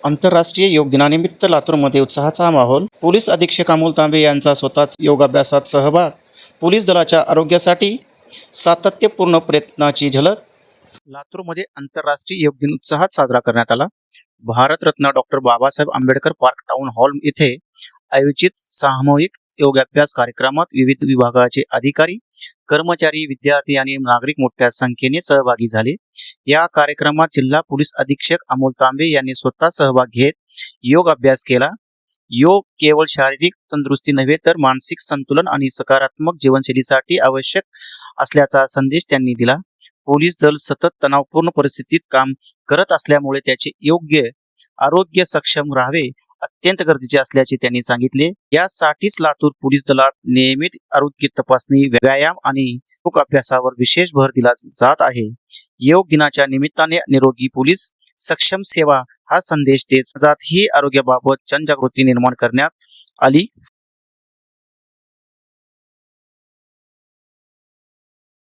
आंतरराष्ट्रीय योग दिनानिमित्त लातूरमध्ये उत्साहाचा माहोल. पोलीस अधीक्षक अमोल तांबे यांचा स्वतःच योगाभ्यासात सहभाग. पोलीस दलाच्या आरोग्यासाठी सातत्यपूर्ण प्रयत्नाची झलक. लातूरमध्ये आंतरराष्ट्रीय योग दिन उत्साहात साजरा करण्यात आला. Bharat Ratna doctor Babasaheb Ambedkar park town hall येथे आयोजित सामूहिक योगाभ्यास कार्यक्रमात विविध विभागाचे अधिकारी, कर्मचारी, विद्यार्थी आणि नागरिक मोठ्या संख्येने सहभागी झाले. या कार्यक्रमात जिल्हा पोलीस अधीक्षक अमोल तांबे यांनी स्वतः सहभाग घेत योग अभ्यास केला. योग केवळ शारीरिक तंदुरुस्ती नव्हे तर मानसिक संतुलन आणि सकारात्मक जीवनशैलीसाठी आवश्यक असल्याचा संदेश त्यांनी दिला. पोलीस दल सतत तणावपूर्ण परिस्थितीत काम करत असल्यामुळे त्याचे योग्य आरोग्य सक्षम राहावे अत्यंत गरजेचे असल्याचे त्यांनी सांगितले. यासाठीच लातूर पोलीस दलात नियमित आरोग्य तपासणी, व्यायाम आणि योग अभ्यासावर विशेष भर दिला जात आहे. योग दिनाच्या निमित्ताने निरोगी पोलीस, सक्षम सेवा हा संदेश देत ही आरोग्याबाबत जनजागृती निर्माण करण्यात आली.